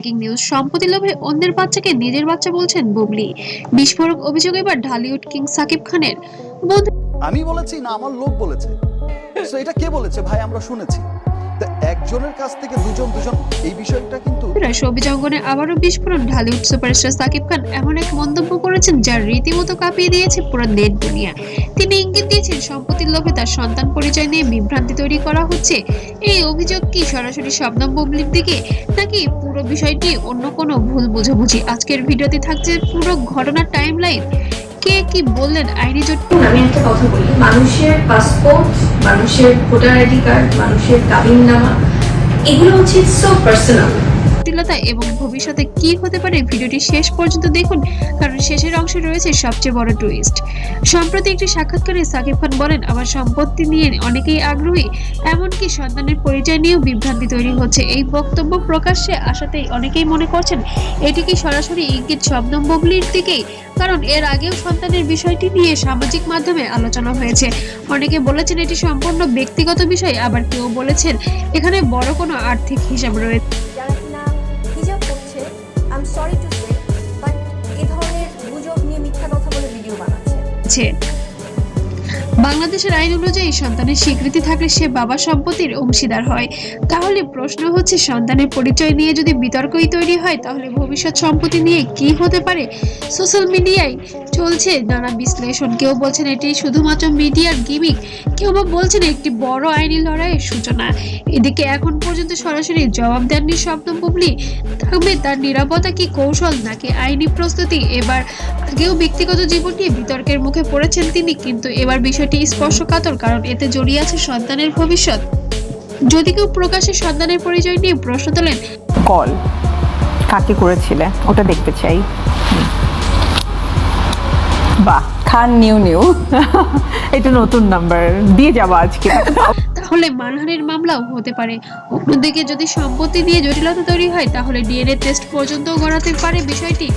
Breaking news, সম্পত্তি লোভে অন্যের বাচ্চাকে নিজের বাচ্চা বলছেন বুবলি। বিস্ফোরক অভিযোগ এবার ঢালিউড কিং সাকিব খানের। আমি বলেছি না আমার লোক বলেছে? সো এটা কে বলেছে ভাই? আমরা শুনেছি। তো একজনের কাছ থেকে দুজন এই বিষয়টা কিন্তু শোবিজ অঙ্গনে আবারও বিস্ফোরণ। ঢালিউড সুপারস্টার সাকিব খান এমন এক মন্তব্য করেছেন যা রীতিমতো কাঁপিয়ে দিয়েছে পুরো নেট দুনিয়া। তিনি ইঙ্গিত দিয়েছেন সম্পত্তির লোভে তার সন্তান পরিচয় নিয়ে বিভ্রান্তি তৈরি করা হচ্ছে। এই অভিযোগ কি সরাসরি শবনম বুবলির দিকে, নাকি পুরো বিষয়টি অন্য কোনো ভুল বোঝাবুঝি? আজকের ভিডিওতে থাকছে পুরো ঘটনার টাইমলাইন। কে কি বললেন আইনি জটিল। আমি একটা কথা বলি, মানুষের পাসপোর্ট, মানুষের ভোটার আইডি কার্ড, মানুষের কাবিননামা, এগুলো হচ্ছে সো পার্সোনাল এবং ভবিষ্যতে কি হতে পারে ভিডিওটি শেষ পর্যন্ত দেখুন, কারণ শেষের অংশে রয়েছে সবচেয়ে বড় টুইস্ট। সম্প্রতি একটি সাক্ষাৎকারে সাকিব খান বলেন, আমার সম্পত্তি নিয়ে অনেকেই আগ্রহী, এমনকি সন্তানের পরিচয় নিয়েও বিভ্রান্তি তৈরি হচ্ছে। এই বক্তব্য প্রকাশ্যে আসাতেই অনেকেই মনে করছেন এটি কি সরাসরি ইঙ্গিত শবনম বুবলির দিকেই, কারণ এর আগেও সন্তানের বিষয়টি নিয়ে সামাজিক মাধ্যমে আলোচনা হয়েছে। অনেকে বলেছেন এটি সম্পূর্ণ ব্যক্তিগত বিষয়, আবার কেউ বলেছেন এখানে বড় কোনো আর্থিক হিসাব রয়েছে। সরি টু সে, বাট এই ধরনের গুজব নিয়ে মিথ্যা কথা বলে ভিডিও বানাচ্ছে। বাংলাদেশের আইন অনুযায়ী সন্তানের স্বীকৃতি থাকলে সে বাবার সম্পত্তির অংশীদার হয়। তাহলে প্রশ্ন হচ্ছে, সন্তানের পরিচয় নিয়ে যদি বিতর্কই তৈরি হয়, তাহলে ভবিষ্যৎ সম্পত্তি নিয়ে কি হতে পারে? সোশ্যাল মিডিয়ায় চলছে নানা বিশ্লেষণ। কেউ বলছেন এটি শুধুমাত্র মিডিয়ার গিমিক, কেউ বা বলছেন একটি বড় আইনি লড়াইয়ের সূচনা। এদিকে এখন পর্যন্ত সরাসরি জবাব দেননি শবনম বুবলি। তবে তার নিরাপত্তা কি কৌশল নাকি আইনি প্রস্তুতি? এবার আগেও ব্যক্তিগত জীবন নিয়ে বিতর্কের মুখে পড়েছেন তিনি, কিন্তু এবার বিষয়টি স্পর্শকাতর, কারণ এতে জড়িয়ে আছে সন্তানের ভবিষ্যৎ। যদি কেউ প্রকাশ্যে সন্তানের পরিচয় নিয়ে প্রশ্ন তোলেন, কল কাকে করেছিলে ওটা দেখতে চাই। বাহ, খান নিউ এটা নতুন নাম্বার দিয়ে যাবো আজকে। তাহলে মানহানির মামলাও হতে পারে। অন্যদিকে যদি সম্পত্তি নিয়ে জটিলতা তৈরি হয়, তাহলে ডিএনএ টেস্ট পর্যন্তও গড়াতে পারে বিষয়টি।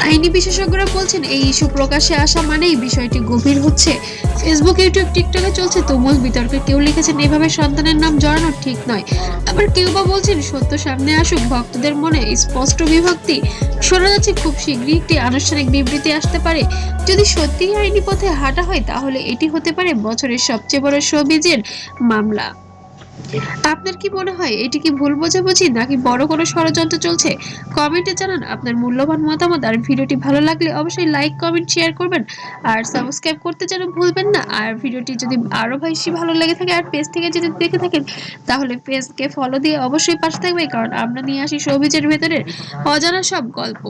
আইনি বিশেষজ্ঞরা বলছেন এই ইস্যু প্রকাশ্যে আসা মানেই বিষয়টি গভীর হচ্ছে। ফেসবুক, ইউটিউব, টিকটকে চলছে তুমুল বিতর্কে। কেউ লিখেছেন এভাবে সন্তানের নাম জড়ানো ঠিক নয়, আবার কেউ বা বলছেন সত্য সামনে আসুক। ভক্তদের মনে স্পষ্ট বিভক্তি। শোনা যাচ্ছে খুব শীঘ্রই একটি আনুষ্ঠানিক বিবৃতি আসতে পারে। যদি সত্যিই আইনি পথে হাঁটা হয়, তাহলে এটি হতে পারে বছরের সবচেয়ে বড় শোবিজের মামলা। আপনার কি মনে হয়, এটি কি ভুল বোঝাবুঝি নাকি বড় কোনো ষড়যন্ত্র চলছে? কমেন্টে জানান আপনার মূল্যবান মতামত। আর ভিডিওটি ভালো লাগলে অবশ্যই লাইক, কমেন্ট, শেয়ার করবেন আর সাবস্ক্রাইব করতে যেন ভুলবেন না। আর ভিডিওটি যদি আরো বেশি ভালো লেগে থাকে আর পেজ থেকে যদি দেখে থাকেন, তাহলে পেজকে ফলো দিয়ে অবশ্যই পাশে থাকবে, কারণ আমরা নিয়ে আসি শোবিজের ভেতরের অজানা সব গল্প।